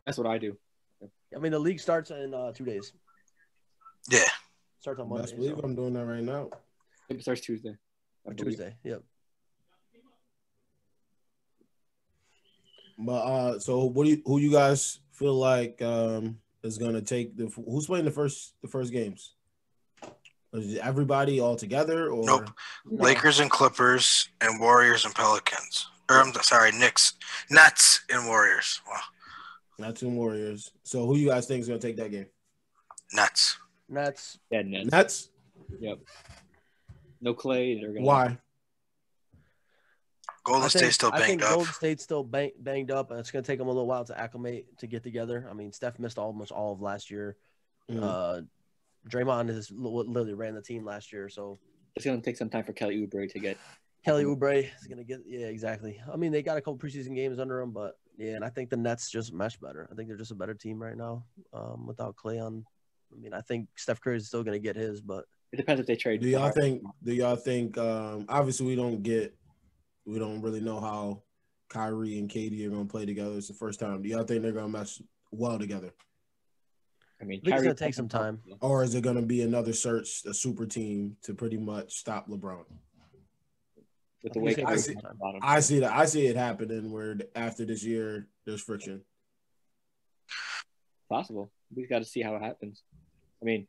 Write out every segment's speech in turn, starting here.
That's what I do. I mean, the league starts in 2 days. Yeah. Starts on Monday. Best believe I'm doing that right now. It starts Tuesday. Or Tuesday. Yep. But so who you guys feel like is gonna take who's playing the first games? Is it everybody all together or Nope. No. Lakers and Clippers and Warriors and Pelicans. Or I'm sorry, Knicks, Nets and Warriors. Wow. not two Warriors? So who you guys think is gonna take that game? Nets. Nets. Yeah, Nets. Nets? Yep. No Clay. They're gonna. Why? Golden State's still I think banged up. Golden State's still banged up, and it's going to take them a little while to acclimate to get together. I mean, Steph missed almost all of last year. Draymond literally ran the team last year, so It's gonna take some time for Kelly Oubre to get. Kelly Oubre is going to get exactly. I mean, they got a couple preseason games under them, but yeah, and I think the Nets just mesh better. I think they're just a better team right now without Clay on. I mean, I think Steph Curry is still going to get his, but It depends if they trade. Do y'all think? Obviously, we don't really know how Kyrie and KD are going to play together. It's the first time. Do y'all think they're going to mesh well together? I mean, I think it's going to take some time. Or is it going to be another a super team to pretty much stop LeBron? With the way I see it happening where after this year, there's friction. Possible. We got to see how it happens. I mean,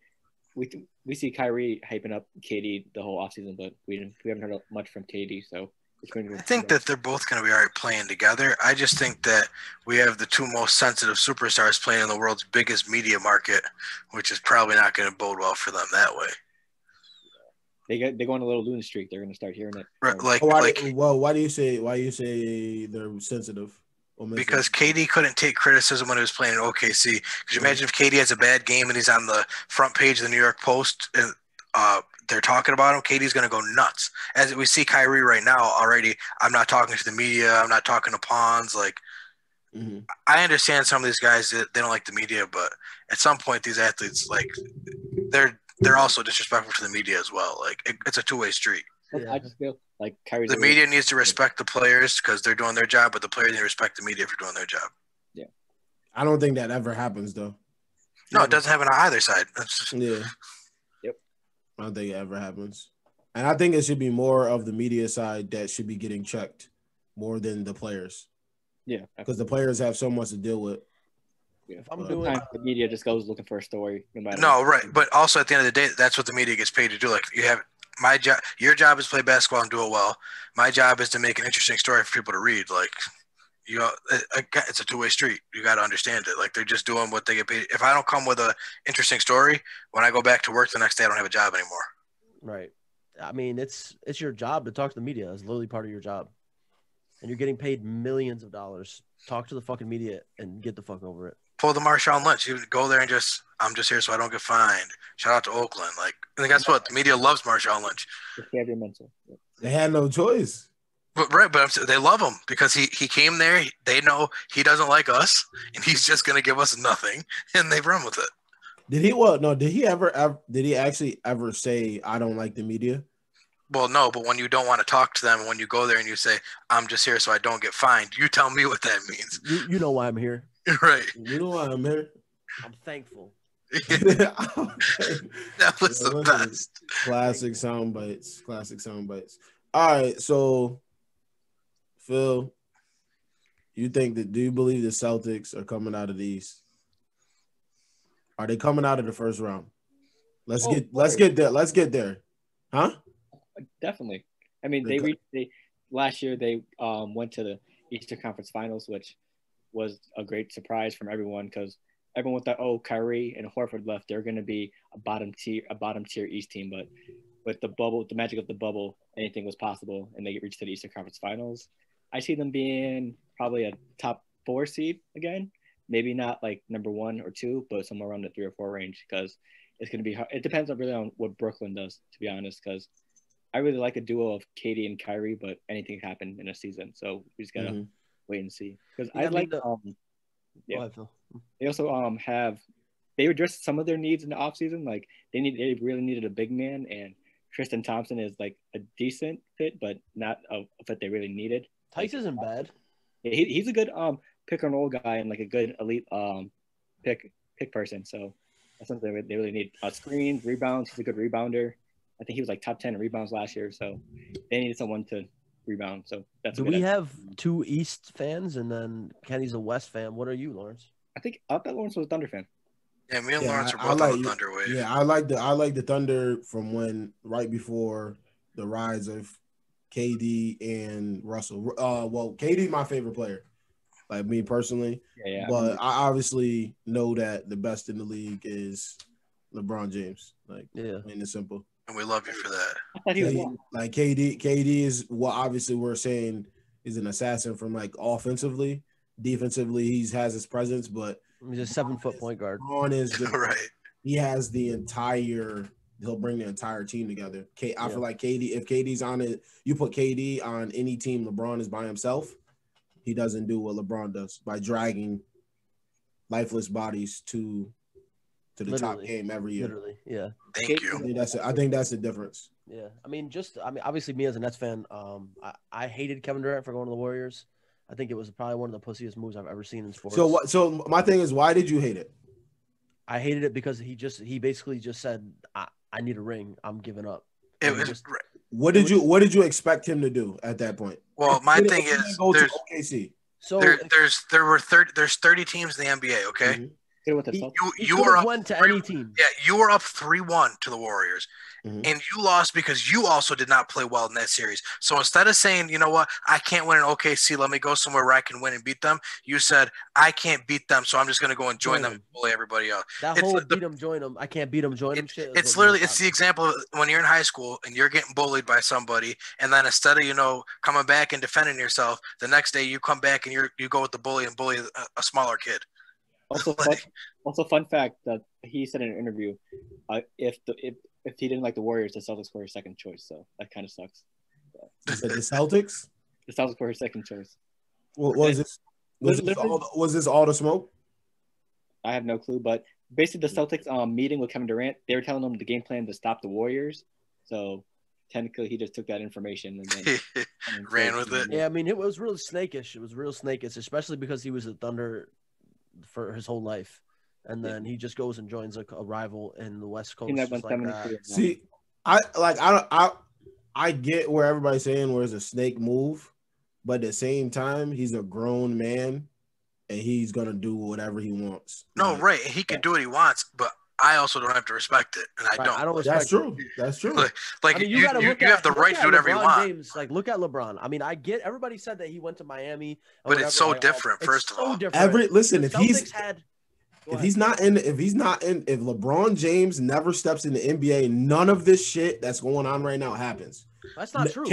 we see Kyrie hyping up KD the whole offseason, but we haven't heard much from KD, so it's going to. I think that they're both going to be all right playing together. I just think that we have the two most sensitive superstars playing in the world's biggest media market, which is probably not going to bode well for them that way. They go on a little loon streak. They're going to start hearing it. Right, why do you say they're sensitive? Because KD couldn't take criticism when he was playing in OKC. Could you imagine if KD has a bad game and he's on the front page of the New York Post and they're talking about him? KD's going to go nuts. As we see Kyrie right now already, I'm not talking to the media. I'm not talking to pawns. Like, I understand some of these guys, they don't like the media, but at some point these athletes, like, they're also disrespectful to the media as well. Like, it's a two-way street. Yeah. I just feel like Kyrie's the media needs to respect the players because they're doing their job, but the players need to respect the media for doing their job. Yeah. I don't think that ever happens, though. No, it doesn't happen on either side. Yeah. Yep. I don't think it ever happens. And I think it should be more of the media side that should be getting checked more than the players. Yeah. Because the players have so much to deal with. Yeah. If I'm doing the media just goes looking for a story. No matter right. But also at the end of the day, that's what the media gets paid to do. Like, you have – my job, your job is to play basketball and do it well. My job is to make an interesting story for people to read. Like, it's a two-way street. You got to understand it. Like, they're just doing what they get paid. If I don't come with an interesting story, when I go back to work the next day, I don't have a job anymore. Right. I mean, it's your job to talk to the media. It's literally part of your job, and you're getting paid millions of dollars. Talk to the fucking media and get the fuck over it. Pull the Marshawn Lynch. You go there and I'm just here so I don't get fined. Shout out to Oakland. Like, and guess what? The media loves Marshawn Lynch. They had no choice. But they love him because he came there. They know he doesn't like us, and he's just going to give us nothing, and they run with it. Did he actually ever say, I don't like the media? Well, no, but when you don't want to talk to them, when you go there and you say, I'm just here so I don't get fined, you tell me what that means. You know why I'm here. Right. You know why I'm here? I'm thankful. That was the best. Classic sound bites. All right, so Phil, do you believe the Celtics are coming out of the East? Are they coming out of the first round? Let's get there. Huh? Definitely. I mean, last year they went to the Eastern Conference Finals, which was a great surprise from everyone because everyone thought, Kyrie and Horford left, they're going to be a bottom tier East team. But with the magic of the bubble, anything was possible, and they reached the Eastern Conference Finals. I see them being probably a top 4 seed again. Maybe not like number 1 or 2, but somewhere around the 3 or 4 range because it's going to be hard. It depends really on what Brooklyn does, to be honest, because I really like a duo of KD and Kyrie, but anything can happen in a season. So we just got to wait and see. Because I like they also they addressed some of their needs in the offseason. Like they really needed a big man, and Tristan Thompson is like a decent fit, but not a fit they really needed. Tice isn't bad. He's a good pick an old guy and like a good elite pick person. So that's something they really need. Screens, rebounds. He's a good rebounder. I think he was like top 10 in rebounds last year. So they needed someone to rebound. So that's. Do we have 2 East fans and then Kenny's a West fan? What are you, Lawrence? I thought Lawrence was a Thunder fan. Yeah, me and Lawrence are both on the Thunder wave. Yeah, I like the Thunder from right before the rise of KD and Russell. Well, KD my favorite player, like me personally. Yeah. But I obviously know that the best in the league is LeBron James. Like, plain and simple. And we love you for that. I thought he was like KD is what obviously we're saying is an assassin from like offensively. Defensively, he has his presence, but he's a 7-foot point guard. LeBron is right. He has he'll bring the entire team together. I feel like KD, if KD's on it, you put KD on any team, LeBron is by himself. He doesn't do what LeBron does by dragging lifeless bodies to the top game every year. Literally, yeah. Thank you. I think that's the difference. Yeah. I mean, obviously me as a Nets fan, I hated Kevin Durant for going to the Warriors. I think it was probably one of the pussiest moves I've ever seen in sports. So my thing is, why did you hate it? I hated it because he basically just said, I need a ring. I'm giving up. What did you expect him to do at that point? Well, my thing is go to OKC. So there's 30 teams in the NBA, okay? Mm-hmm. You were up went to any team. Yeah, you were up 3-1 to the Warriors. Mm-hmm. And you lost because you also did not play well in that series. So instead of saying, you know what, I can't win in OKC, let me go somewhere where I can win and beat them, you said, I can't beat them, so I'm just going to go and join them and bully everybody else. That whole beat them, join them, I can't beat them, join them shit. It's literally, it's the example of when you're in high school and you're getting bullied by somebody, and then instead of, coming back and defending yourself, the next day you come back and you go with the bully and bully a smaller kid. Also, fun fact that he said in an interview, if he didn't like the Warriors, the Celtics were his second choice. So that kind of sucks. You said the Celtics? The Celtics were his second choice. Was this all the smoke? I have no clue, but basically the Celtics meeting with Kevin Durant, they were telling him the game plan to stop the Warriors. So technically, he just took that information and then ran with it. Yeah, I mean, it was really snakish. It was real snakish, especially because he was a Thunder for his whole life. And then he just goes and joins a rival in the West Coast. See, I get where everybody's saying where it's a snake move, but at the same time, he's a grown man and he's gonna do whatever he wants. No, right. He can do what he wants, but I also don't have to respect it, and I don't. I don't respect That's true. That's true. Like you have the right to do whatever you want. James, look at LeBron. I mean, I get everybody said that he went to Miami, but it's so different. First of all, if LeBron James never steps in the NBA, none of this shit that's going on right now happens. That's not true.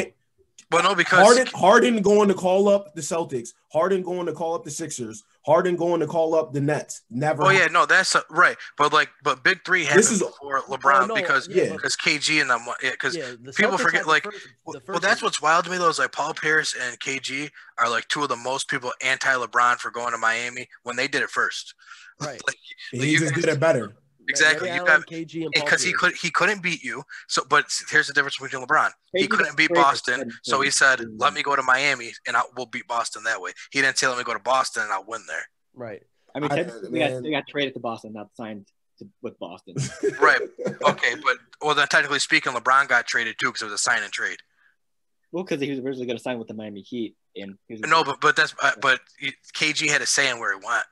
Well, no, because Harden going to call up the Celtics, Harden going to call up the Sixers, Harden going to call up the Nets. Never. Oh yeah, no, that's right. But Big Three happened before LeBron because KG and them. Because people forget. Well, that's what's wild to me though is like Paul Pierce and KG are like two of the most people anti-LeBron for going to Miami when they did it first. Right. He just did it better. Exactly. You got KG and because he couldn't beat you. So, but here's the difference between LeBron. He couldn't beat Boston, so he said, "Let me go to Miami, and we'll beat Boston that way." He didn't say, "Let me go to Boston, and I'll win there." Right. I mean, they got traded to Boston, not signed with Boston. Right. Okay, then technically speaking, LeBron got traded too because it was a sign and trade. Well, because he was originally going to sign with the Miami Heat, and but KG had a say in where he went.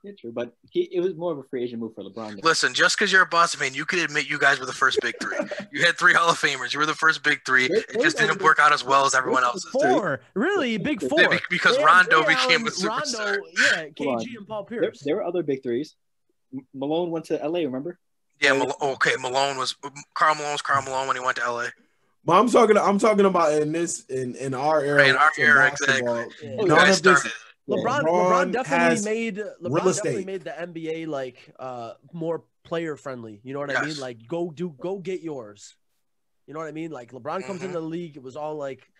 Yeah, true, but it was more of a free agent move for LeBron. Listen, just because you're a Boston fan, you could admit you guys were the first Big Three. You had 3 Hall of Famers. You were the first Big Three. It just didn't work out as well as everyone else's. Really? Big Four. Yeah, because Rondo became a superstar. Yeah, KG and Paul Pierce. There were other Big Threes. Malone went to LA, remember? Yeah, Malone was Karl Malone when he went to LA. But I'm talking about in our era. Right, in our era, exactly. Yeah. None of this. LeBron definitely made the NBA more player friendly. You know what I mean? Like go get yours. You know what I mean? Like LeBron comes into the league, it was all like,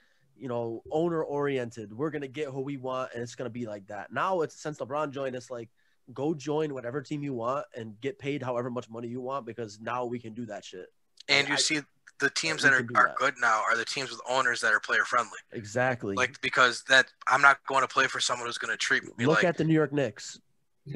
owner oriented. We're gonna get who we want, and it's gonna be like that. Now since LeBron joined, it's like go join whatever team you want and get paid however much money you want because now we can do that shit. And you see the teams we that can do are that. good now are the teams with owners that are player friendly. Exactly. Like, because that I'm not going to play for someone who's going to treat me Look like at the New York Knicks.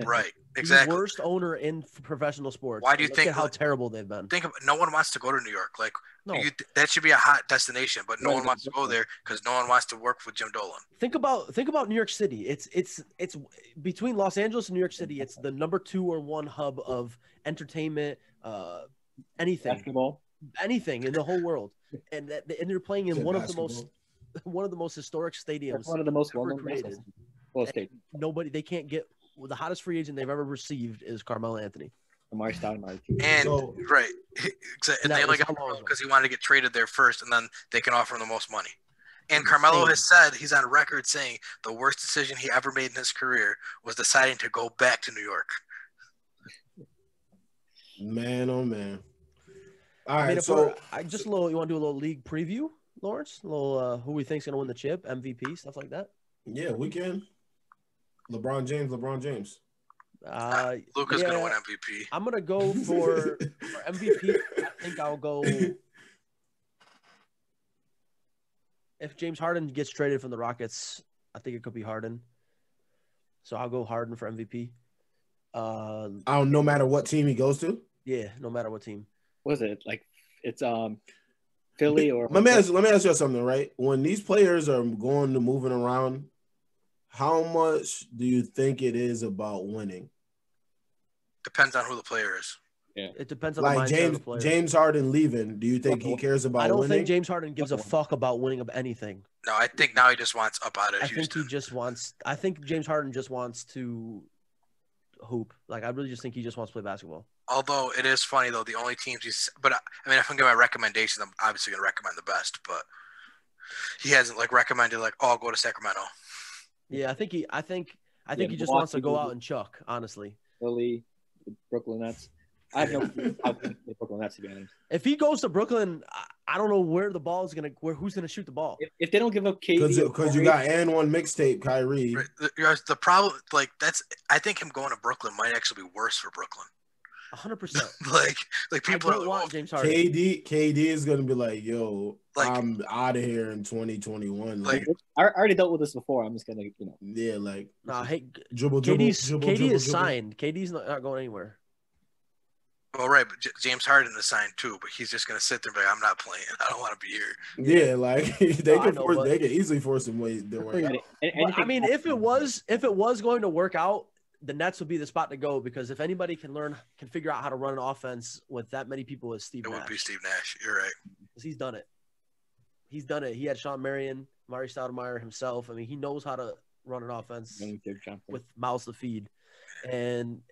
right. Exactly. The worst owner in professional sports. Why do you Look think at how terrible they've been? no one wants to go to New York. Like, No. that should be a hot destination, but no Right, one wants to go there because no one wants to work with Jim Dolan. Think about New York City. It's between Los Angeles and New York City. It's the number 2 or 1 hub of entertainment, anything, Basketball. anything in the whole world, and they're playing in Said one basketball. of the most historic stadiums. That's one of the most ever well-known created. basketball. Well, state. They can't get the hottest free agent they've ever received is Carmelo Anthony. Amari Stoudemire. And right, and they only was got how long ago? because he wanted to get traded there first, and then they can offer him the most money. And Insane. Carmelo has said he's on record saying the worst decision he ever made in his career was deciding to go back to New York. Man, oh man. All right, I mean, so you want to do a little league preview, Lawrence? A little who we think's gonna win the chip, MVP, stuff like that. yeah, we can. LeBron James. Luka's going to win MVP. I'm gonna go for MVP. I think I'll go. If James Harden gets traded from the Rockets, I think it could be Harden. So I'll go Harden for MVP. No matter what team he goes to. Yeah, no matter what team. What is it? Like, it's Philly or Let me ask you something, right? When these players are going to moving around, how much do you think it is about winning? Depends on who the player is. Yeah. It depends on the mindset of the player. James Harden leaving. Do you think he cares about I don't winning? think James Harden gives a fuck about winning of anything. No, I think now he just wants up out of I Houston. think James Harden just wants to hoop. Like, I really just think he just wants to play basketball. Although it is funny though, the only teams but I mean, if I'm giving my recommendation, I'm obviously going to recommend the best. But he hasn't recommended I'll go to Sacramento. Yeah, I think he just Milwaukee, wants to go out and chuck. Honestly, Philly, the Brooklyn Nets. I have no clue how good the Brooklyn Nets, to be honest. if he goes to Brooklyn, I don't know where the ball is who's gonna shoot the ball. If they don't give up KD, because you got and one mixtape, Kyrie. Right. The problem, I think him going to Brooklyn might actually be worse for Brooklyn. 100%. like people I don't want James Harden. KD is gonna be like, yo, I'm out of here in 2021. I already dealt with this before. I'm just gonna, yeah, Nah, hey, dribble. KD is signed. KD's not going anywhere. Well, right, but James Harden is signed too, but he's just gonna sit there and be like, I'm not playing. I don't want to be here. Yeah, they can easily force him their way out. I mean, if it was going to work out, the Nets would be the spot to go, because if anybody can figure out how to run an offense with that many people, is Steve Nash. It would be Steve Nash. You're right. Because he's done it. He had Sean Marion, Amari Stoudemire himself. I mean, he knows how to run an offense with mouths to feed. And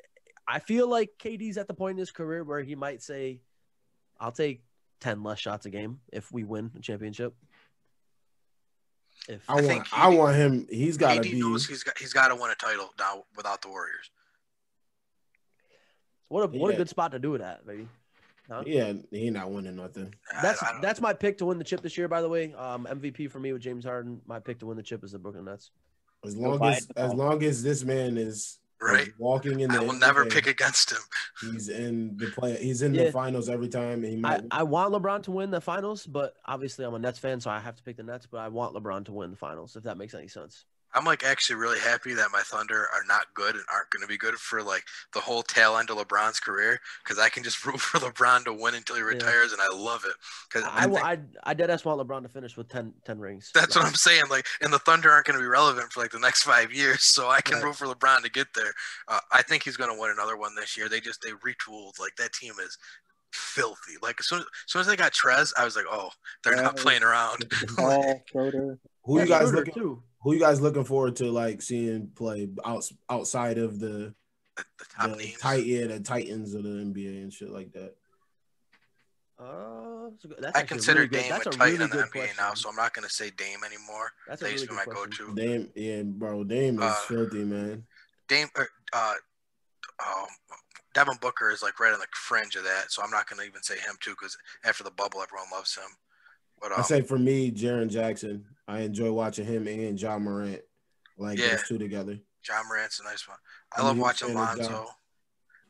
I feel like KD's at the point in his career where he might say, I'll take 10 less shots a game if we win a championship. I want him. He's got to be. Knows he's got to win a title now without the Warriors. What a good spot to do it at, baby. Huh? Yeah, he not winning nothing. That's my pick to win the chip this year. By the way, MVP for me with James Harden. My pick to win the chip is the Brooklyn Nets. As long as this man is right walking in, I will never pick against him. He's in the play. He's in the finals every time. And I want LeBron to win the finals, but obviously I'm a Nets fan, so I have to pick the Nets. But I want LeBron to win the finals, if that makes any sense. I'm actually really happy that my Thunder are not good and aren't going to be good for the whole tail end of LeBron's career, because I can just root for LeBron to win until he retires, and I love it. Because I deadass want LeBron to finish with 10 rings. That's what I'm saying. And the Thunder aren't going to be relevant for the next 5 years, so I can root for LeBron to get there. I think he's going to win another one this year. They retooled. That team is filthy. As soon as they got Trez, I was like, oh, they're not playing around. Who you guys looking forward to seeing play outside of the top names? The Titans of the NBA and shit like that? That's I consider Dame a Titan really in the NBA question. now, so I'm not going to say Dame anymore. That's a really good my question. go-to. Dame, yeah, bro. Dame is filthy, man. Dame, Devin Booker is right on the fringe of that, so I'm not going to even say him too, because after the bubble, everyone loves him. But I say for me, Jaren Jackson. I enjoy watching him and John Morant, those two together. John Morant's a nice one. I love watching Lonzo.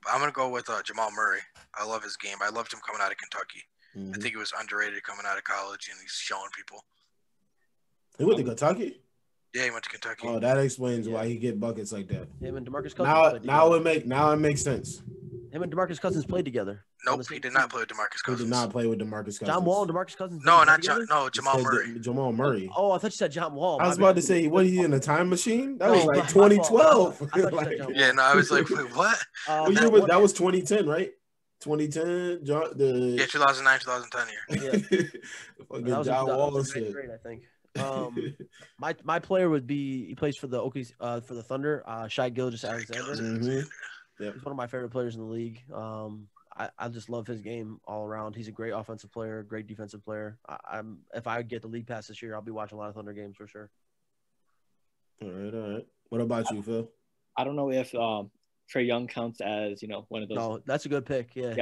But I'm going to go with Jamal Murray. I love his game. I loved him coming out of Kentucky. I think he was underrated coming out of college, and he's showing people. He went to Kentucky. Yeah, he went to Kentucky. Oh, that explains why he get buckets like that. Him and DeMarcus Cousins. Now it makes sense. Him and DeMarcus Cousins played together. Nope, he did not play with DeMarcus Cousins. He did not play with DeMarcus Cousins. John Wall and DeMarcus Cousins. No, not John. No, Jamal Murray. Jamal Murray. Oh, I thought you said John Wall. I was about to say, what, he in a time machine? That was like my 2012. fault. I thought you said John Wall. Yeah, no, I was like, wait, what? That was 2010, right? 2010, 2009, 2010 year. Yeah. That was John Wall shit. Great, I think. My player would be, he plays for the for the Thunder, Shai Gilgeous-Alexander. Yep. He's one of my favorite players in the league. I just love his game all around. He's a great offensive player, great defensive player. If I get the league pass this year, I'll be watching a lot of Thunder games for sure. All right. What about you, Phil? I don't know if Trae Young counts as, one of those. No, that's a good pick. Yeah.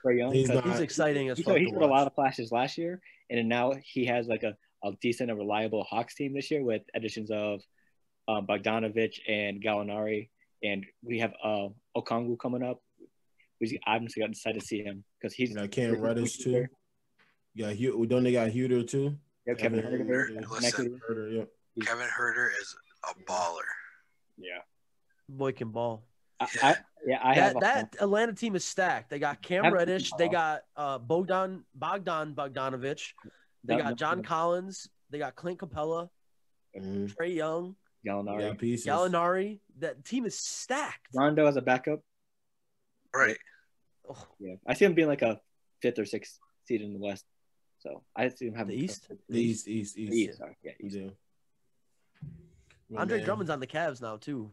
Trae Young. He's exciting as fuck. He showed a lot of flashes last year, and now he has like a decent and reliable Hawks team this year with additions of Bogdanovic and Gallinari, and we have Okongwu coming up. I'm just excited to see him because he's got Cam Reddish too. Yeah, don't they got Huerter too? Yeah, Kevin Huerter. Listen, Kevin Huerter is a baller. Yeah, boy can ball. I have that Atlanta team is stacked. They got Cam Reddish. They got Bogdan Bogdanovic. They got John Collins. They got Clint Capella. Trae Young. Gallinari. That team is stacked. Rondo as a backup. Right. Oh. Yeah, I see him being like a 5th or 6th seed in the West. So I see him having the East. The East. Sorry. Yeah, East. Yeah. Andre Drummond's on the Cavs now too.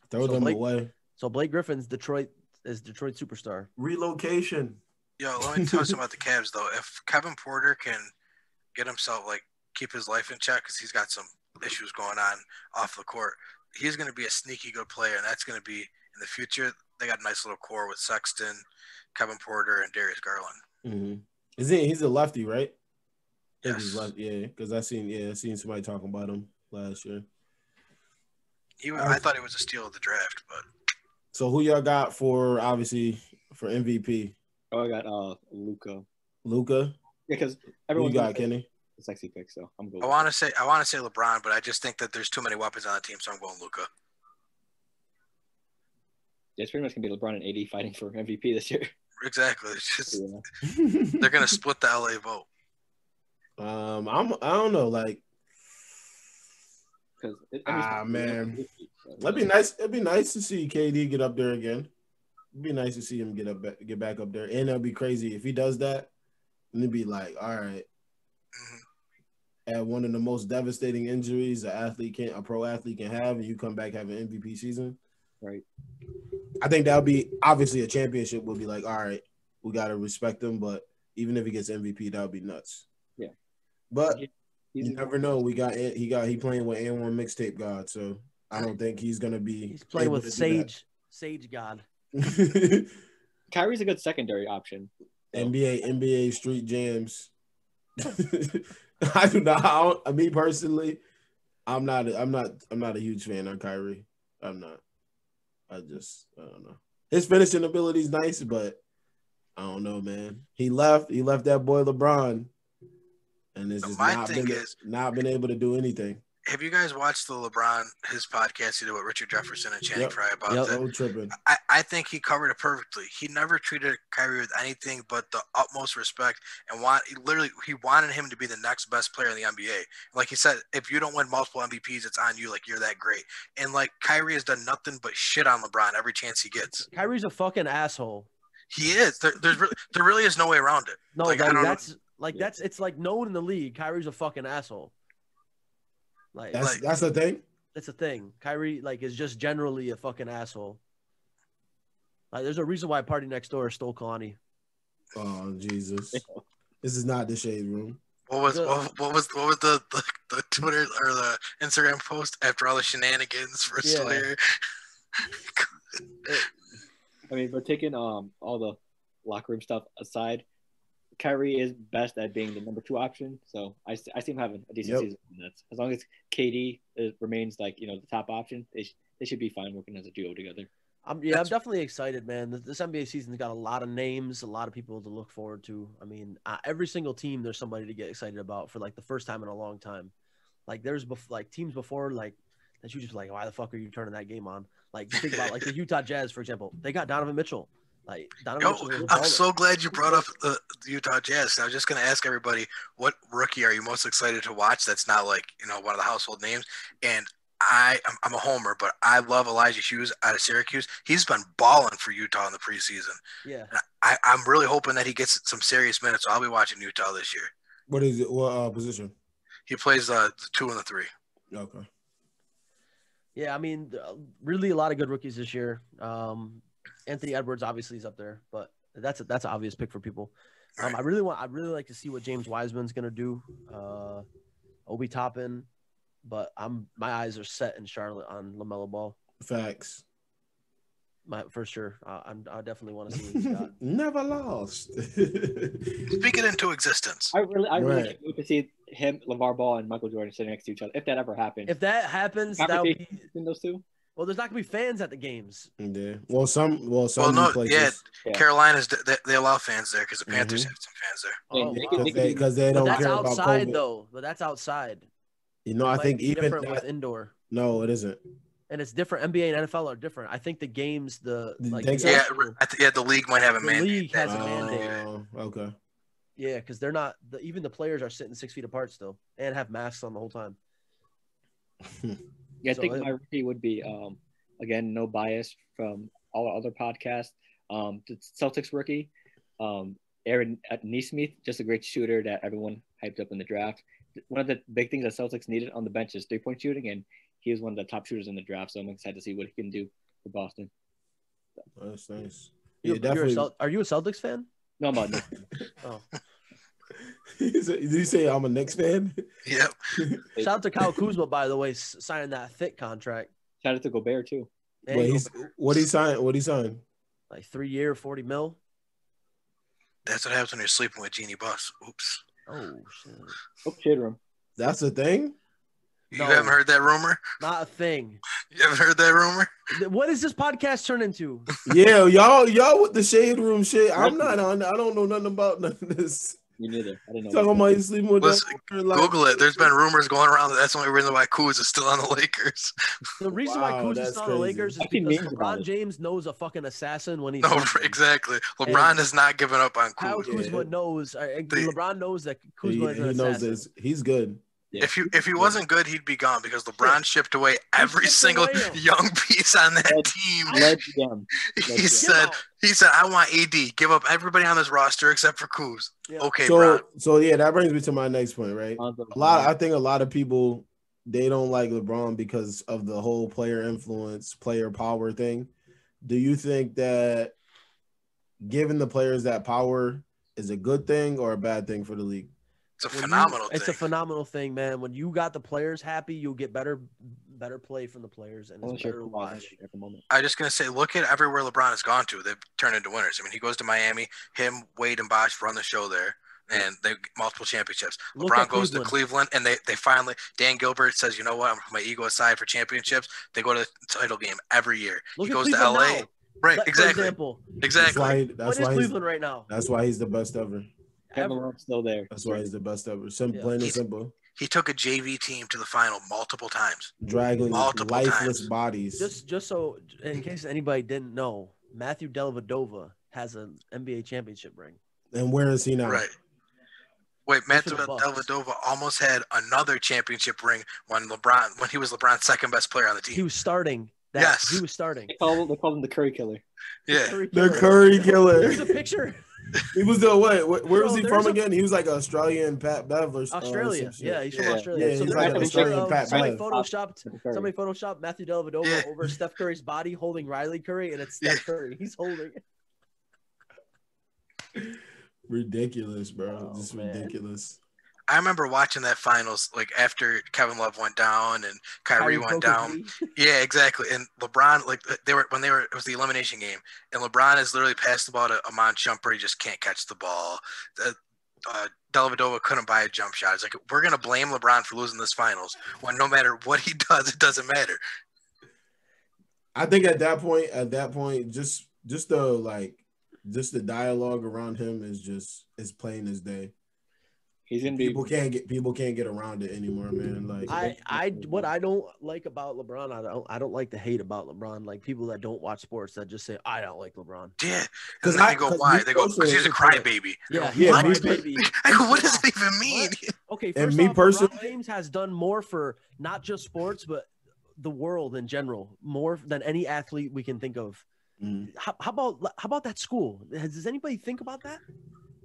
Throw them away. So Blake Griffin's Detroit superstar. Relocation. Yo, let me tell you something about the Cavs though. If Kevin Porter can get himself keep his life in check because he's got some issues going on off the court, he's going to be a sneaky good player, and that's going to be in the future. They got a nice little core with Sexton, Kevin Porter, and Darius Garland. Mm-hmm. He's a lefty, right? Yes. Yeah, because I seen somebody talking about him last year. I thought it was a steal of the draft, but. So who y'all got for MVP? Oh, I got Luka. Luka? Yeah, because everyone. Who you got, Kenny? A sexy pick, so I'm going. I want to say LeBron, but I just think that there's too many weapons on the team, so I'm going Luka. Yeah, it's pretty much gonna be LeBron and AD fighting for MVP this year. Exactly. It's just they're gonna split the LA vote. I don't know, man. That'd be nice. It'd be nice to see KD get up there again. It'd be nice to see him get back up there, and it'll be crazy if he does that. And it'd be like, all right, at one of the most devastating injuries a pro athlete can have, and you come back having an MVP season. Right. I think that'll be obviously a championship. Will be like, all right, we gotta respect him, but even if he gets MVP, that would be nuts. Yeah. But you never know. He playing with A1 mixtape God, so I don't think he's gonna be. He's playing with Sage God. Kyrie's a good secondary option. NBA street jams. I do not. Me personally, I'm not a huge fan of Kyrie. I'm not. I don't know. His finishing ability is nice, but I don't know, man. He left that boy LeBron, and it's just not been able to do anything. Have you guys watched the LeBron, his podcast he did with Richard Jefferson and Channing Frye about that? Tripping. I think he covered it perfectly. He never treated Kyrie with anything but the utmost respect, and he wanted him to be the next best player in the NBA. Like he said, if you don't win multiple MVPs, it's on you. Like, you're that great. And Kyrie has done nothing but shit on LeBron every chance he gets. Kyrie's a fucking asshole. He is. There really is no way around it. No, it's known in the league. Kyrie's a fucking asshole. That's the thing. That's the thing. Kyrie is just generally a fucking asshole. There's a reason why Party Next Door stole Kalani. Oh Jesus! This is not the shade room. What was the Twitter or the Instagram post after all the shenanigans for still here? I mean, but taking all the locker room stuff aside, Kyrie is best at being the number 2 option, so I see him having a decent season. As long as KD remains the top option, they should be fine working as a duo together. I'm definitely excited, man. This NBA season's got a lot of names, a lot of people to look forward to. I mean, every single team, there's somebody to get excited about for like the first time in a long time. Like there's like teams before, like that you just like, why the fuck are you turning that game on? Like you think about like the Utah Jazz, for example. They got Donovan Mitchell. Like Donovan Mitchell was a I'm baller. so glad you brought up the Utah Jazz. I was just going to ask everybody, what rookie are you most excited to watch that's not like, one of the household names? And I'm a homer, but I love Elijah Hughes out of Syracuse. He's been balling for Utah in the preseason. Yeah. I'm really hoping that he gets some serious minutes. So I'll be watching Utah this year. What is it? What position? He plays the 2 and the 3. Okay. Yeah, I mean, really a lot of good rookies this year. Anthony Edwards obviously is up there, but that's an obvious pick for people. Right. I really like to see what James Wiseman's gonna do. Obi Toppin, but my eyes are set in Charlotte on LaMelo Ball. Facts. For sure. I definitely want to see what he's got. Never lost. Speak it into existence. I really can't wait to see him, LeVar Ball, and Michael Jordan sitting next to each other. If that ever happens. If that happens, that would be in those two. Well, there's not gonna be fans at the games. Yeah. Well, some places. Yeah. Carolina's they allow fans there because the Panthers have some fans there. Because they don't care about outside COVID. though. But that's outside. I think even different with indoor. No, it isn't. And it's different. NBA and NFL are different. I think the games, the league might have a mandate. The league has a mandate. Okay. Yeah, because they're not. Even the players are sitting 6 feet apart still, and have masks on the whole time. Yeah, I think my rookie would be, again, no bias from all other podcasts. The Celtics rookie, Aaron Nesmith, just a great shooter that everyone hyped up in the draft. One of the big things that Celtics needed on the bench is 3-point shooting, and he was one of the top shooters in the draft. So I'm excited to see what he can do for Boston. That's nice. Yeah, definitely. Are you a Celtics fan? No, I'm not. Oh. Did you say I'm a Knicks fan? Yep. Shout out to Kyle Kuzma, by the way, signing that thick contract. Shout out to Gobert too. What he signed? Like 3 year, $40 million. That's what happens when you're sleeping with Jeannie Buss. Oops. Oh shit. Oh, shit room. That's a thing. You haven't heard that rumor? Not a thing. You haven't heard that rumor? What does this podcast turn into? Yeah, y'all with the shade room shit. I'm not on. I don't know nothing about none of this. Me neither. I didn't know. Talking about you sleeping with Google it. There's been rumors going around that that's the only reason why Kuz is still on the Lakers. The reason why Kuz is still on the Lakers is because LeBron James knows a fucking assassin when he's exactly. LeBron has not given up on Kuz. How Kuzma knows. LeBron knows that Kuzma is an assassin. Knows he's good. Yeah. If he wasn't good, he'd be gone because LeBron shipped away every single young piece on that team. He said, I want AD. Give up everybody on this roster except for Kuz. Yeah. Okay, Bron. So yeah, that brings me to my next point, right? I think a lot of people, they don't like LeBron because of the whole player influence, player power thing. Do you think that giving the players that power is a good thing or a bad thing for the league? It's a phenomenal thing. It's a phenomenal thing, man. When you got the players happy, you'll get better play from the players, and it's better to watch at the moment. I'm just going to say, look at everywhere LeBron has gone to. They've turned into winners. I mean, he goes to Miami. Him, Wade, and Bosh run the show there, and they multiple championships. LeBron goes to Cleveland, and they finally – Dan Gilbert says, you know what, I'm putting my ego aside for championships. They go to the title game every year. He goes to L.A. Now. Right, exactly. Exactly. What is Cleveland right now? That's why he's the best ever. Everyone's still there. That's why he's the best ever. Plain and simple. He took a JV team to the final multiple times. Dragging lifeless bodies. Just so, in case anybody didn't know, Matthew Dellavedova has an NBA championship ring. And where is he now? Right. Wait, Matthew Dellavedova almost had another championship ring when he was LeBron's second best player on the team. He was starting. Yes. He was starting. They called him the Curry Killer. Yeah. The Curry Killer. There's a picture. He was the where was he from again? He was like Australian Pat Bev or Australia. Yeah, he's from Australia. Yeah, so he's like Australian Pat Bev. Somebody photoshopped Matthew Dellavedova over Steph Curry's body holding Riley Curry, and it's Steph Curry. He's holding it. Ridiculous, bro. Just ridiculous. I remember watching that finals, like after Kevin Love went down and Kyrie went down. Yeah, exactly. And LeBron, like it was the elimination game, and LeBron has literally passed the ball to Amon Shumpert. He just can't catch the ball. Dellavedova couldn't buy a jump shot. It's like, we're gonna blame LeBron for losing this finals when no matter what he does, it doesn't matter. I think at that point, just the dialogue around him is plain as day. He's gonna people can't get around it anymore, man. Like what I don't like about LeBron, I don't like the hate about LeBron. Like people that don't watch sports that just say I don't like LeBron. Yeah, because they go why? They go because he's a crybaby. Yeah, crybaby. I go, what does that even mean? What? Okay, first off, LeBron James has done more for not just sports but the world in general, more than any athlete we can think of. How about that school? Does anybody think about that?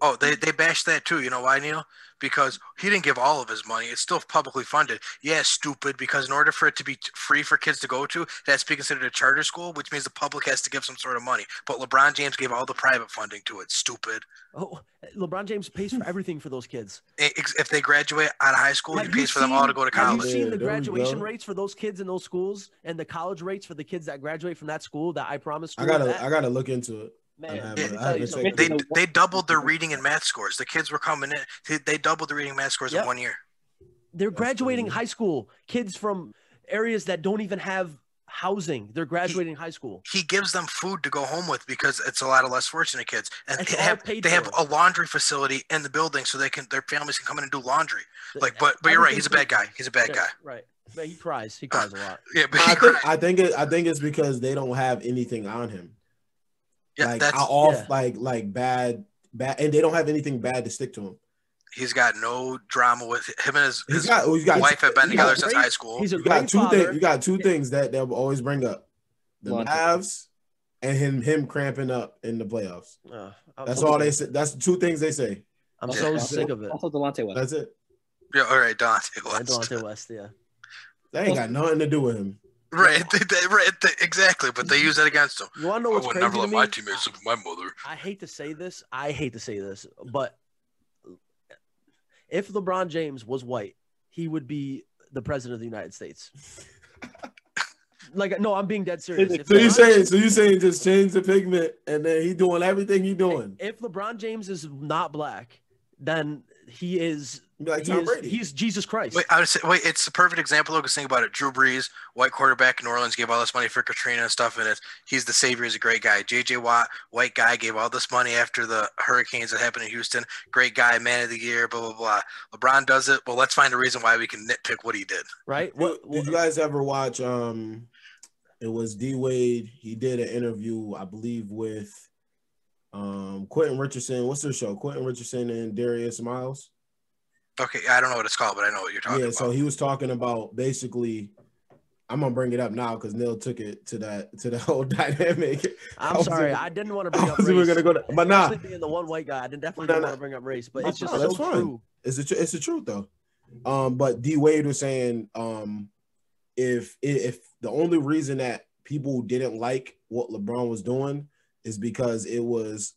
Oh, they bashed that too. You know why, Neil? Because he didn't give all of his money. It's still publicly funded. Yeah, stupid. Because in order for it to be free for kids to go to, it has to be considered a charter school, which means the public has to give some sort of money. But LeBron James gave all the private funding to it. Stupid. Oh, LeBron James pays for everything for those kids. If they graduate out of high school, he pays for them all to go to college. Have you seen the graduation rates for those kids in those schools and the college rates for the kids that graduate from that school, that I promise school? I gotta look into it. Man, they doubled their reading and math scores. The kids were coming in. They doubled the reading and math scores in 1 year. They're graduating high school. Kids from areas that don't even have housing. They're graduating high school. He gives them food to go home with because it's a lot of less fortunate kids. And they have a laundry facility in the building so their families can come in and do laundry. But you're right. He's a bad guy. He's a bad guy. Right. But he cries. He cries a lot. Yeah, but I think it's because they don't have anything on him. Yeah, like bad, and they don't have anything bad to stick to him. He's got no drama with him and his wife have been together since high school. He's a great father. You got two things that they'll always bring up: the Mavs and him cramping up in the playoffs. That's all they say. That's the two things they say. I'm so sick of it. Also, Delonte West. That's it. Yeah, all right, Delonte West. Delonte West, yeah. That ain't got nothing to do with him. Right, exactly, but they use that against him. You want to know what's crazy never to let me? my teammates look at my mother. I hate to say this, but if LeBron James was white, he would be the president of the United States. No, I'm being dead serious. So you're saying just change the pigment and then he doing everything he doing. If LeBron James is not black, then he is. Like Tom Brady. He's Jesus Christ. It's a perfect example though, because think about it. Drew Brees, white quarterback in New Orleans, gave all this money for Katrina and stuff, and he's the savior. He's a great guy. J.J. Watt, white guy, gave all this money after the hurricanes that happened in Houston. Great guy, man of the year, blah, blah, blah. LeBron does it. Well, let's find a reason why we can nitpick what he did. Right? Did you guys ever watch, it was D-Wade. He did an interview, I believe, with Quentin Richardson. What's their show? Quentin Richardson and Darius Miles. Okay, I don't know what it's called, but I know what you're talking about. Yeah, so he was talking about basically. I'm gonna bring it up now because Neil took it to the whole dynamic. I'm sorry, I didn't want to bring up race. We were gonna go to, but nah. Being the one white guy, I definitely didn't want to bring up race, but it's just that's so fine. true. It's the truth though. But D Wade was saying, if the only reason that people didn't like what LeBron was doing is because it was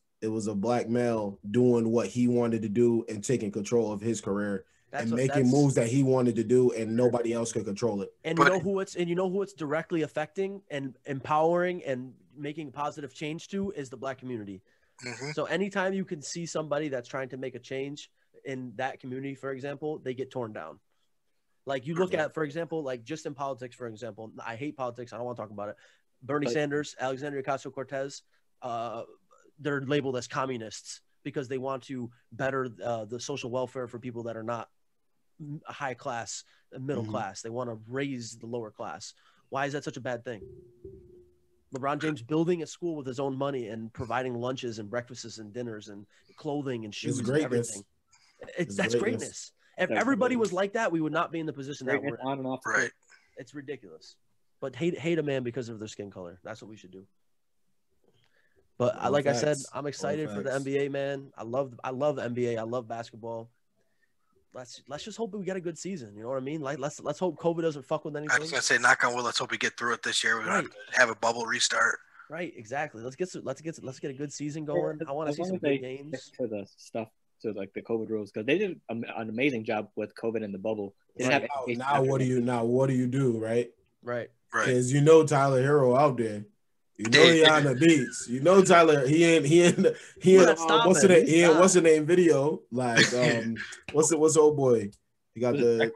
a black male doing what he wanted to do and taking control of his career and making moves that he wanted to do, and nobody else could control it. And you know who it's directly affecting and empowering and making positive change to is the black community. Mm-hmm. So anytime you can see somebody that's trying to make a change in that community, for example, they get torn down. Like you look at, for example, like just in politics, for example, I hate politics. I don't want to talk about it. Bernie Sanders, Alexandria Ocasio-Cortez, they're labeled as communists because they want to better the social welfare for people that are not high class, middle class. They want to raise the lower class. Why is that such a bad thing? LeBron James building a school with his own money and providing lunches and breakfasts and dinners and clothing and shoes and everything. That's greatness. If everybody was like that, we would not be in the position that we're in. On and off. Right. It's ridiculous. But hate a man because of their skin color. That's what we should do. But I said, I'm excited for the NBA, man. I love the NBA. I love basketball. Let's just hope we get a good season. You know what I mean? Like let's hope COVID doesn't fuck with anything. I was gonna say, knock on wood. Let's hope we get through it this year. We don't have a bubble restart. Right, exactly. Let's get a good season going. I want to see some good games. To the stuff, to like the COVID rules, because they did an amazing job with COVID in the bubble. Now what do you do? Right. Because Tyler Hero out there. He on the beats. Tyler. He in what's the name video? Like what's the old boy? He got the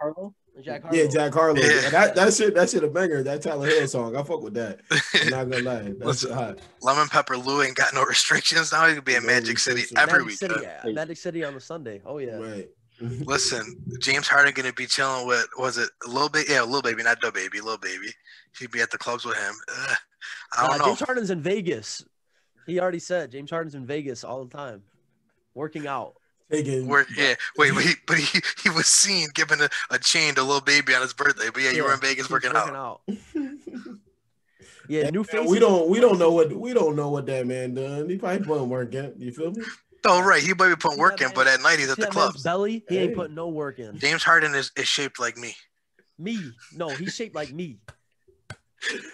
Jack Harlow. Yeah, Jack Harlow. Yeah. That shit a banger. That Tyler Hill song. I fuck with that. I'm not gonna lie. That's hot. Lemon Pepper Lou ain't got no restrictions now. He could be in No Magic City restrictions. every Magic week. City, Magic City on the Sunday. Oh yeah. Right. Listen, James Harden gonna be chilling with Lil Baby? Yeah, Lil Baby, not Da Baby, Lil Baby. He'd be at the clubs with him. I don't know. James Harden's in Vegas. He already said James Harden's in Vegas all the time, working out. Wait, but he was seen giving a chain to Lil Baby on his birthday. But yeah, you were in Vegas working out. Yeah, new faces. We don't know what that man done. He probably putting work in. You feel me? Oh right, he might be putting work in, but at night he's at the clubs. Belly, he ain't putting no work in. James Harden is shaped like me. No, he's shaped like me.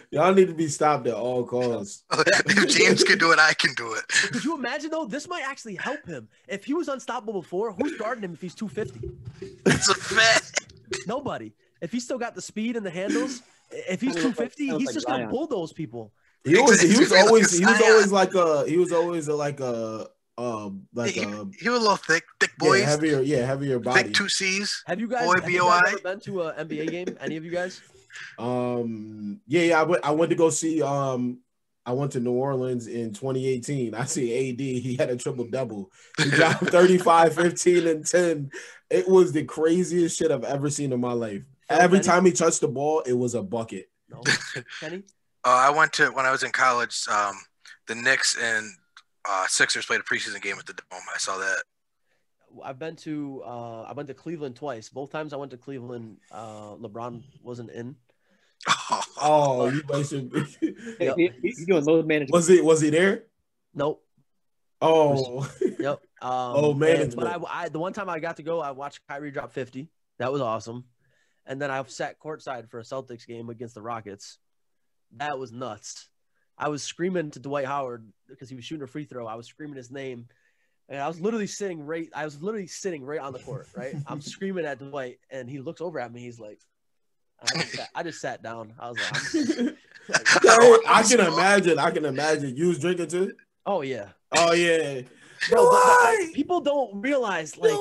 Y'all need to be stopped at all costs. If James can do it, I can do it. Could you imagine though? This might actually help him. If he was unstoppable before, who's guarding him if he's 250? It's a fact. Nobody. If he's still got the speed and the handles, if he's 250, he's just gonna bulldoze people. He was always like a he was a little thick boys. Yeah, heavier body. Thick 2 C's. Have you guys ever been to an NBA game? Any of you guys? Yeah. I went to go see. I went to New Orleans in 2018. I see AD. He had a triple double. He dropped 35, 15, and 10. It was the craziest shit I've ever seen in my life. Every time he touched the ball, it was a bucket. No, Kenny. I went to when I was in college. The Knicks and Sixers played a preseason game at the Dome. I saw that. I went to Cleveland twice. Both times I went to Cleveland, LeBron wasn't in. Oh, you basically. Yep. You doing load management? Was he there? Nope. Oh. Yep. Management. But I the one time I got to go, I watched Kyrie drop 50. That was awesome. And then I sat courtside for a Celtics game against the Rockets. That was nuts. I was screaming to Dwight Howard because he was shooting a free throw. I was screaming his name. And I was literally sitting right on the court, right? I'm screaming at Dwight, and he looks over at me. He's like, I just sat down. I was like, I can imagine. You was drinking too? Oh, yeah. Oh, yeah. But people don't realize, like,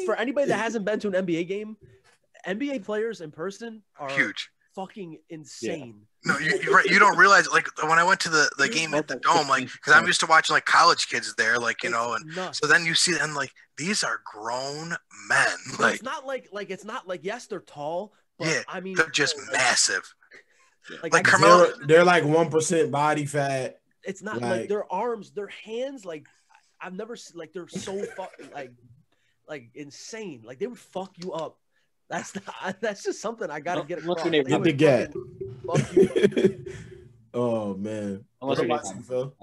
for anybody that hasn't been to an NBA game, NBA players in person are huge, fucking insane. Yeah. No, you're right. You don't realize, like, when I went to the game at the Dome, like, because I'm used to watching like college kids there, like, you know, and nuts. So then you see them, like, these are grown men. Like, it's not like it's not like, yes, they're tall, but yeah, I mean, they're just massive. Like Carmelo, they're like 1% body fat. It's not like their arms, their hands, like I've never like they're so like insane. Like they would fuck you up. That's just something I gotta get across. Get the get. Oh man. What about you, Phil?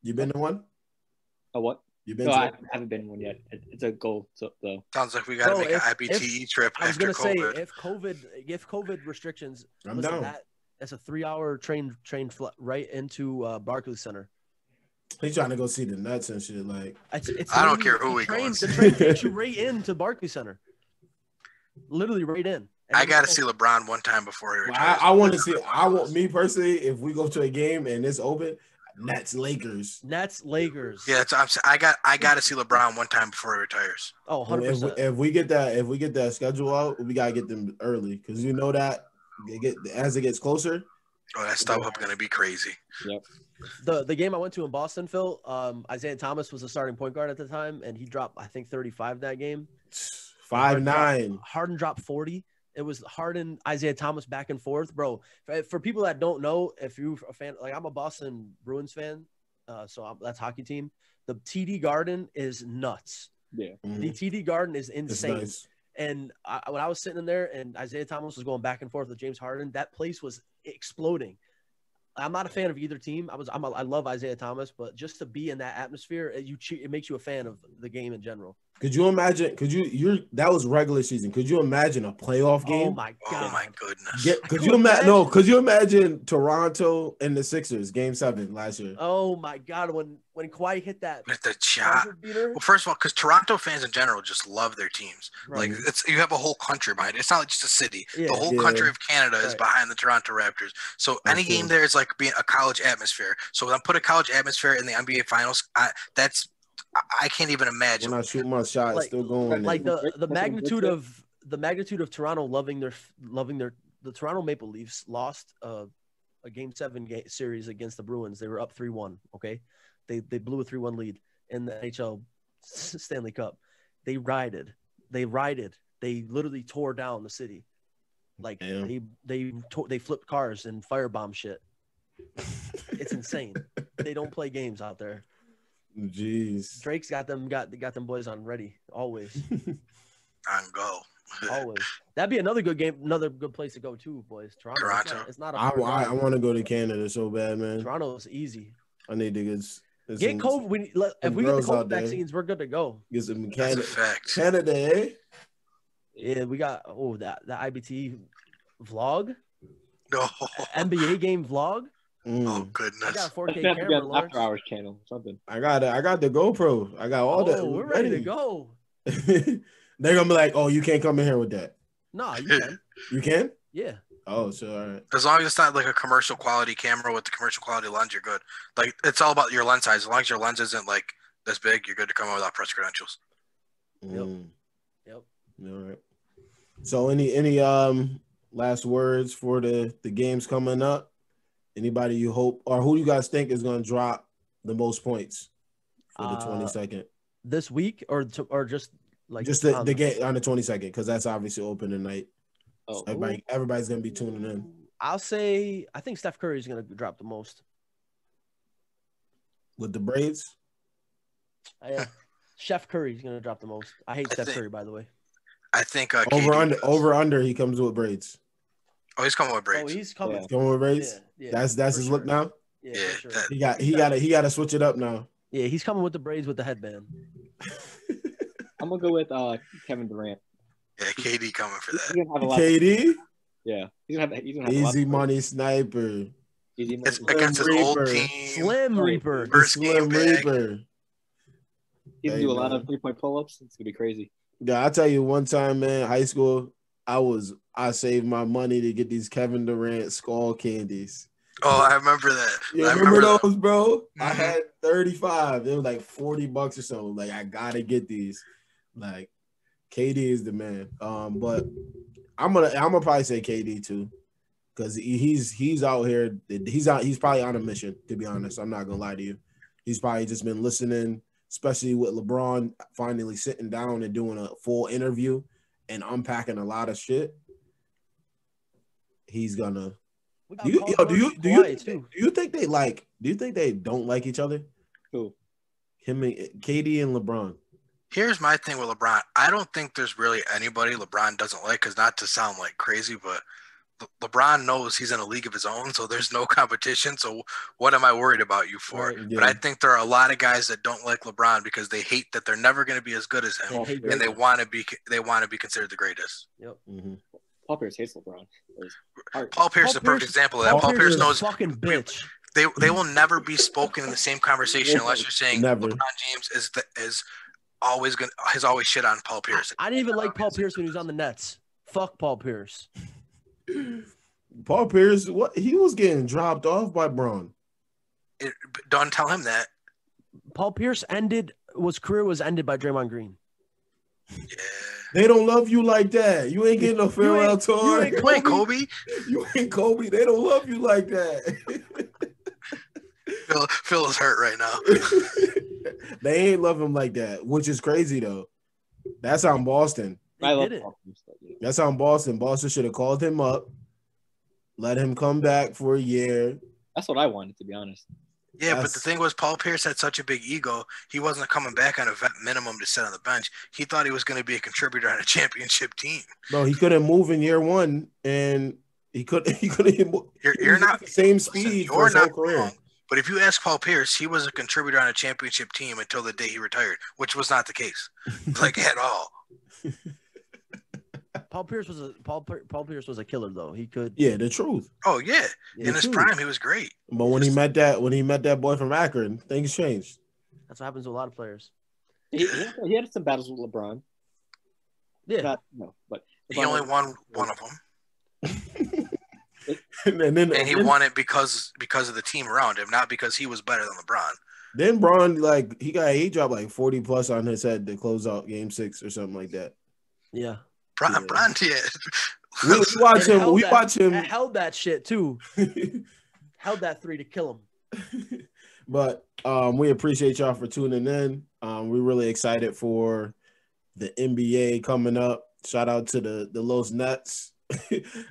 You been to one? A what? I haven't been to one yet. It's a goal. So though. Sounds like we gotta make an IBTE trip after COVID. I was gonna say if COVID restrictions, I'm down. That's a 3-hour train right into Barclays Center. He's trying to go see the Nets and shit. Like it's I don't care who we go. The train takes you right into Barclays Center. Literally right in. I got to see LeBron one time before he retires. I want to see. Me personally, if we go to a game and it's open, Nets Lakers. Yeah, I got to see LeBron one time before he retires. Oh, 100%. If we get that schedule out, we gotta get them early because you know that as it gets closer. Oh, that stuff is gonna be crazy. Yep. The game I went to in Boston, Phil, Isaiah Thomas was the starting point guard at the time, and he dropped, I think, 35 that game. 5'9". Harden dropped 40. It was Harden, Isaiah Thomas back and forth, bro. For people that don't know, if you're a fan, like I'm a Boston Bruins fan, so that's hockey team. The TD Garden is nuts. Yeah, the TD Garden is insane. Nice. And when I was sitting in there and Isaiah Thomas was going back and forth with James Harden, that place was exploding. I'm not a fan of either team. I love Isaiah Thomas, but just to be in that atmosphere, it makes you a fan of the game in general. Could you imagine? That was regular season. Could you imagine a playoff game? Oh my god! Oh my goodness! Could you imagine? No. Could you imagine Toronto and the Sixers Game 7 last year? Oh my god! When Kawhi hit that with the shot. Well, first of all, because Toronto fans in general just love their teams. Right. Like you have a whole country behind it. It's not like just a city. Yeah. The whole country of Canada is behind the Toronto Raptors. So any game there is like being a college atmosphere. So when I put a college atmosphere in the NBA Finals, I can't even imagine. When I shoot my shot, it's still going. Like the magnitude of the magnitude of Toronto loving their the Toronto Maple Leafs lost a Game 7 series against the Bruins. They were up 3-1. Okay, they blew a 3-1 lead in the NHL Stanley Cup. They rioted. They literally tore down the city. Like they flipped cars and firebomb shit. It's insane. They don't play games out there. Jeez. Drake's got them boys on ready always. On go. Always. That'd be another good game, another good place to go too, boys. Toronto. It's not I want to go to Canada so bad, man. Toronto is easy. I need to get COVID. If we get the COVID vaccines, we're good to go. Get some Canada. That's a fact. Canada, eh? Yeah, we got the IBTE vlog. No. NBA game vlog. Oh goodness! I got a 4K camera. After hours channel, something. I got the GoPro. I got all that. We're ready to go. They're gonna be like, "Oh, you can't come in here with that." No, you can. You can? Yeah. Oh, so all right. As long as it's not like a commercial quality camera with the commercial quality lens, you're good. Like it's all about your lens size. As long as your lens isn't like this big, you're good to come in without press credentials. Yep. All right. So any last words for the games coming up? Anybody you hope or who you guys think is going to drop the most points for the 22nd? This week or just like just the game on the 22nd, because that's obviously open tonight. Oh, so everybody's going to be tuning in. I think Steph Curry is going to drop the most. With the braids? Yeah. Chef Curry is going to drop the most. I hate Steph Curry, by the way. I think over under he comes with braids. Oh, he's coming with braids. Oh, he's coming. He's coming with braids. Yeah, that's his look now. Yeah, for sure. He got to switch it up now. Yeah, he's coming with the braids with the headband. I'm gonna go with Kevin Durant. Yeah, KD coming for that. He's gonna have a lot KD. Yeah, he's gonna have easy money sniper. It's against his old team. Slim Reaper. Slim Reaper. He's gonna do a lot of 3-point pull-ups. It's gonna be crazy. Yeah, I'll tell you one time, man, high school, I saved my money to get these Kevin Durant skull candies. Oh, I remember that. You remember those, bro? Mm-hmm. I had 35. It was like $40 or something. Like, I gotta get these. Like, KD is the man. But I'm gonna probably say KD too, because he's out here. He's probably on a mission. To be honest, I'm not gonna lie to you. He's probably just been listening, especially with LeBron finally sitting down and doing a full interview and unpacking a lot of shit. He's gonna. Do you think they don't like each other? Who? Him and KD and LeBron. Here's my thing with LeBron. I don't think there's really anybody LeBron doesn't like, because not to sound like crazy, but LeBron knows he's in a league of his own, so there's no competition. So what am I worried about you for? Right, yeah. But I think there are a lot of guys that don't like LeBron because they hate that they're never going to be as good as him, and they want to be considered the greatest. Yep. Mm-hmm. Paul Pierce hates LeBron. Paul Pierce is a perfect example of that. Paul Pierce knows fucking bitch. They will never be spoken in the same conversation unless you're saying Never. LeBron James is always shit on Paul Pierce. I didn't even like Paul Pierce when he was on the Nets. Fuck Paul Pierce. Paul Pierce, what he was getting dropped off by Braun. Don't tell him that. Paul Pierce career was ended by Draymond Green. Yeah. They don't love you like that. You ain't getting no farewell tour. You ain't Kobe. You ain't Kobe. They don't love you like that. Phil is hurt right now. They ain't love him like that, which is crazy though. That's on Boston. I love it. Paul Pierce, yeah. That's on Boston. Boston should have called him up, let him come back for a year. That's what I wanted, to be honest. Yeah, but the thing was, Paul Pierce had such a big ego. He wasn't coming back on a vet minimum to sit on the bench. He thought he was going to be a contributor on a championship team. Bro, he couldn't move in year one, and he couldn't. You're not the same speed for his whole career. Wrong. But if you ask Paul Pierce, he was a contributor on a championship team until the day he retired, which was not the case, like at all. Paul Pierce was a killer though. He could. Yeah, the truth. Oh yeah, in his prime, he was great. But when he met that boy from Akron, things changed. That's what happens to a lot of players. He had some battles with LeBron. Yeah, but he only won one of them. and he won it because of the team around him, not because he was better than LeBron. Then Braun, he dropped like 40 plus on his head to close out Game 6 or something like that. Yeah. Bron, yeah. We watch him. We watch him. Held that shit too. Held that 3 to kill him. But we appreciate y'all for tuning in. We're really excited for the NBA coming up. Shout out to the Los Nets,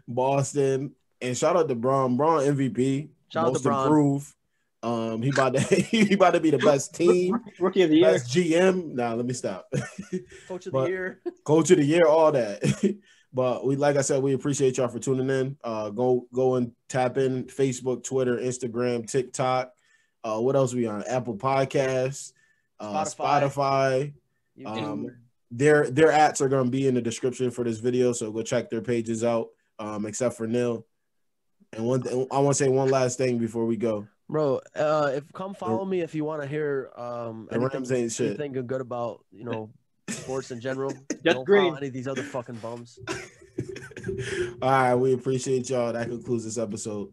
Boston, and shout out to Bron. Bron MVP, shout most improved. He about to be the best team, rookie of the year, best GM. Nah, let me stop. Coach of the year, coach of the year, all that. But like I said, we appreciate y'all for tuning in. Go and tap in Facebook, Twitter, Instagram, TikTok. What else we on? Apple Podcasts, Spotify. Their ads are gonna be in the description for this video, so go check their pages out. Except for Neil. And I want to say one last thing before we go. Bro, come follow me if you want to hear anything good about sports in general. Don't follow any of these other fucking bums. All right, we appreciate y'all. That concludes this episode.